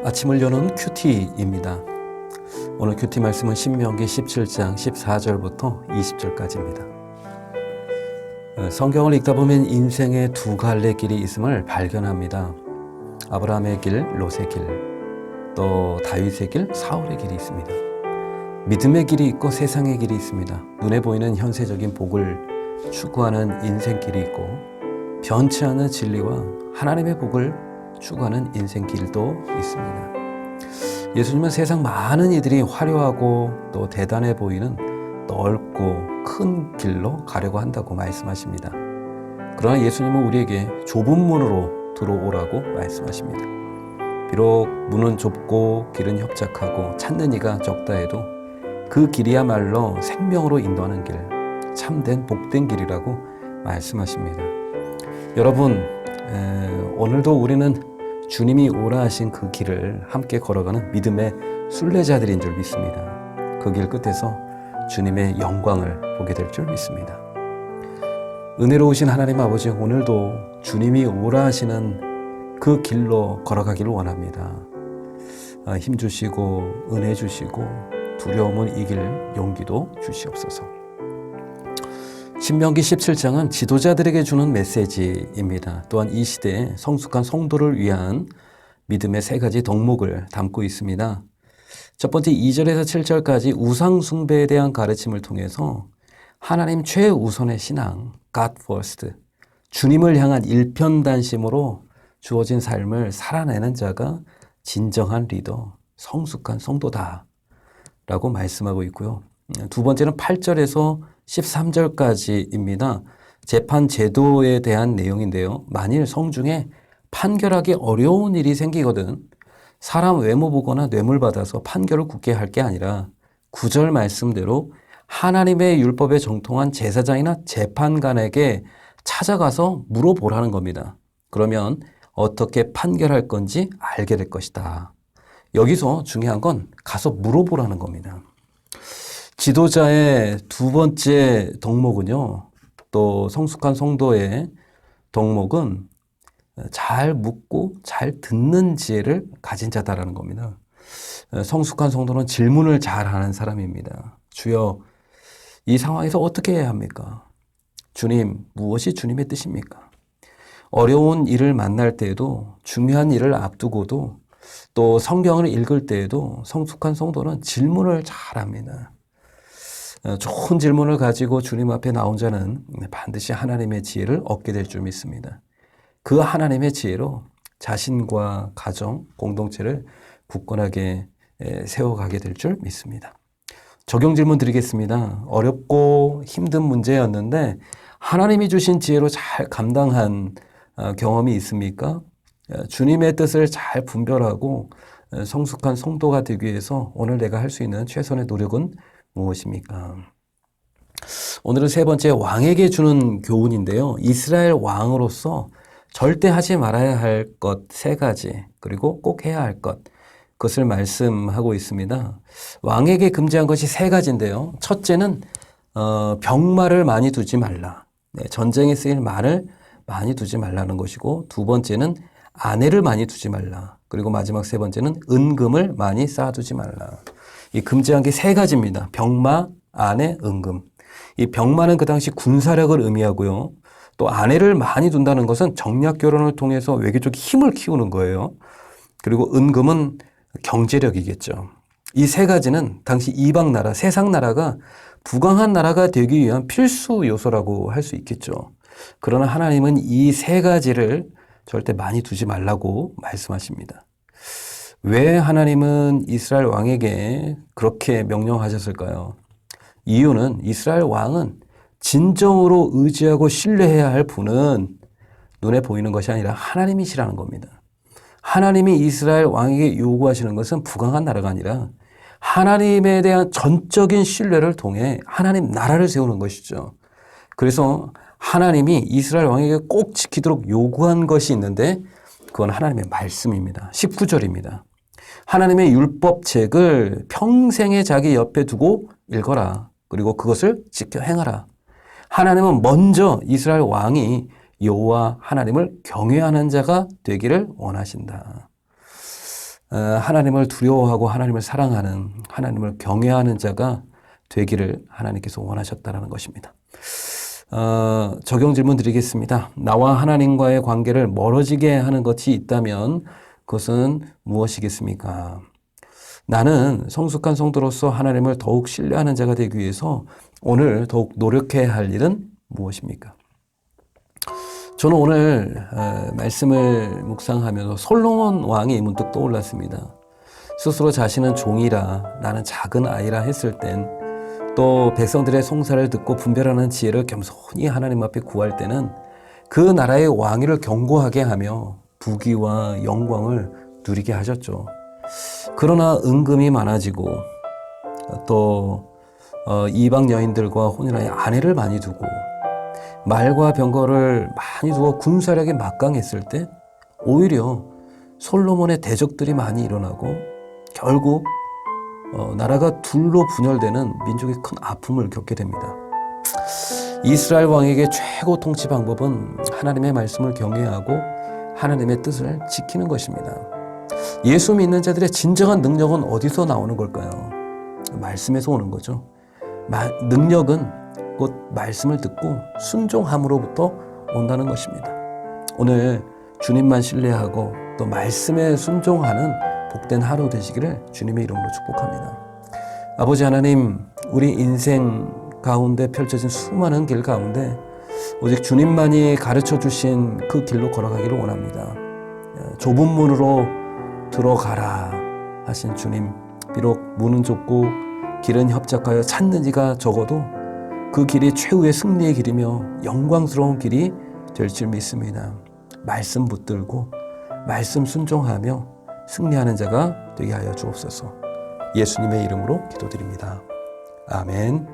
아침을 여는 큐티입니다. 오늘 큐티 말씀은 신명기 17장 14절부터 20절까지입니다. 성경을 읽다 보면 인생의 두 갈래 길이 있음을 발견합니다. 아브라함의 길, 롯의 길, 또 다윗의 길, 사울의 길이 있습니다. 믿음의 길이 있고 세상의 길이 있습니다. 눈에 보이는 현세적인 복을 추구하는 인생길이 있고 변치 않는 진리와 하나님의 복을 추구하는 인생길도 있습니다. 예수님은 세상 많은 이들이 화려하고 또 대단해 보이는 넓고 큰 길로 가려고 한다고 말씀하십니다. 그러나 예수님은 우리에게 좁은 문으로 들어오라고 말씀하십니다. 비록 문은 좁고 길은 협착하고 찾는 이가 적다 해도 그 길이야말로 생명으로 인도하는 길, 참된 복된 길이라고 말씀하십니다. 여러분, 오늘도 우리는 주님이 오라 하신 그 길을 함께 걸어가는 믿음의 순례자들인 줄 믿습니다. 그 길 끝에서 주님의 영광을 보게 될 줄 믿습니다. 은혜로우신 하나님 아버지, 오늘도 주님이 오라 하시는 그 길로 걸어가기를 원합니다. 힘 주시고 은혜 주시고 두려움을 이길 용기도 주시옵소서. 신명기 17장은 지도자들에게 주는 메시지입니다. 또한 이 시대에 성숙한 성도를 위한 믿음의 세 가지 덕목을 담고 있습니다. 첫 번째 2절에서 7절까지 우상 숭배에 대한 가르침을 통해서 하나님 최우선의 신앙, God first, 주님을 향한 일편단심으로 주어진 삶을 살아내는 자가 진정한 리더, 성숙한 성도다 라고 말씀하고 있고요. 두 번째는 8절에서 13절까지입니다. 재판 제도에 대한 내용인데요. 만일 성중에 판결하기 어려운 일이 생기거든 사람 외모 보거나 뇌물 받아서 판결을 굳게 할 게 아니라 9절 말씀대로 하나님의 율법에 정통한 제사장이나 재판관에게 찾아가서 물어보라는 겁니다. 그러면 어떻게 판결할 건지 알게 될 것이다. 여기서 중요한 건 가서 물어보라는 겁니다. 지도자의 두 번째 덕목은요, 또 성숙한 성도의 덕목은 잘 묻고 잘 듣는 지혜를 가진 자다라는 겁니다. 성숙한 성도는 질문을 잘 하는 사람입니다. 주여, 이 상황에서 어떻게 해야 합니까? 주님, 무엇이 주님의 뜻입니까? 어려운 일을 만날 때에도, 중요한 일을 앞두고도, 또 성경을 읽을 때에도 성숙한 성도는 질문을 잘 합니다. 좋은 질문을 가지고 주님 앞에 나온 자는 반드시 하나님의 지혜를 얻게 될 줄 믿습니다. 그 하나님의 지혜로 자신과 가정, 공동체를 굳건하게 세워가게 될 줄 믿습니다. 적용 질문 드리겠습니다. 어렵고 힘든 문제였는데 하나님이 주신 지혜로 잘 감당한 경험이 있습니까? 주님의 뜻을 잘 분별하고 성숙한 성도가 되기 위해서 오늘 내가 할 수 있는 최선의 노력은 무엇입니까? 오늘은 세 번째, 왕에게 주는 교훈인데요. 이스라엘 왕으로서 절대 하지 말아야 할 것 세 가지, 그리고 꼭 해야 할 것, 그것을 말씀하고 있습니다. 왕에게 금지한 것이 세 가지인데요. 첫째는 병마를 많이 두지 말라. 전쟁에 쓰일 말을 많이 두지 말라는 것이고, 두 번째는 아내를 많이 두지 말라. 그리고 마지막 세 번째는 은금을 많이 쌓아두지 말라. 이 금지한 게 세 가지입니다. 병마, 아내, 은금. 이 병마는 그 당시 군사력을 의미하고요. 또 아내를 많이 둔다는 것은 정략 결혼을 통해서 외교적 힘을 키우는 거예요. 그리고 은금은 경제력이겠죠. 이 세 가지는 당시 이방 나라, 세상 나라가 부강한 나라가 되기 위한 필수 요소라고 할 수 있겠죠. 그러나 하나님은 이 세 가지를 절대 많이 두지 말라고 말씀하십니다. 왜 하나님은 이스라엘 왕에게 그렇게 명령하셨을까요? 이유는 이스라엘 왕은 진정으로 의지하고 신뢰해야 할 분은 눈에 보이는 것이 아니라 하나님이시라는 겁니다. 하나님이 이스라엘 왕에게 요구하시는 것은 부강한 나라가 아니라 하나님에 대한 전적인 신뢰를 통해 하나님 나라를 세우는 것이죠. 그래서 하나님이 이스라엘 왕에게 꼭 지키도록 요구한 것이 있는데 그건 하나님의 말씀입니다. 19절입니다. 하나님의 율법책을 평생에 자기 옆에 두고 읽어라. 그리고 그것을 지켜 행하라. 하나님은 먼저 이스라엘 왕이 여호와 하나님을 경외하는 자가 되기를 원하신다. 하나님을 두려워하고 하나님을 사랑하는, 하나님을 경외하는 자가 되기를 하나님께서 원하셨다는 것입니다. 적용 질문 드리겠습니다. 나와 하나님과의 관계를 멀어지게 하는 것이 있다면 그것은 무엇이겠습니까? 나는 성숙한 성도로서 하나님을 더욱 신뢰하는 자가 되기 위해서 오늘 더욱 노력해야 할 일은 무엇입니까? 저는 오늘 말씀을 묵상하면서 솔로몬 왕이 문득 떠올랐습니다. 스스로 자신은 종이라, 나는 작은 아이라 했을 땐, 또 백성들의 송사를 듣고 분별하는 지혜를 겸손히 하나님 앞에 구할 때는 그 나라의 왕위를 견고하게 하며 부귀와 영광을 누리게 하셨죠. 그러나 은금이 많아지고 또 이방 여인들과 혼인하여 아내를 많이 두고 말과 병거를 많이 두어 군사력이 막강했을 때 오히려 솔로몬의 대적들이 많이 일어나고 결국 나라가 둘로 분열되는 민족의 큰 아픔을 겪게 됩니다. 이스라엘 왕에게 최고 통치 방법은 하나님의 말씀을 경외하고 하나님의 뜻을 지키는 것입니다. 예수 믿는 자들의 진정한 능력은 어디서 나오는 걸까요? 말씀에서 오는 거죠. 능력은 곧 말씀을 듣고 순종함으로부터 온다는 것입니다. 오늘 주님만 신뢰하고 또 말씀에 순종하는 복된 하루 되시기를 주님의 이름으로 축복합니다. 아버지 하나님, 우리 인생 가운데 펼쳐진 수많은 길 가운데 오직 주님만이 가르쳐 주신 그 길로 걸어가기를 원합니다. 좁은 문으로 들어가라 하신 주님, 비록 문은 좁고 길은 협착하여 찾는 이가 적어도 그 길이 최후의 승리의 길이며 영광스러운 길이 될 줄 믿습니다. 말씀 붙들고 말씀 순종하며 승리하는 자가 되게 하여 주옵소서. 예수님의 이름으로 기도드립니다. 아멘.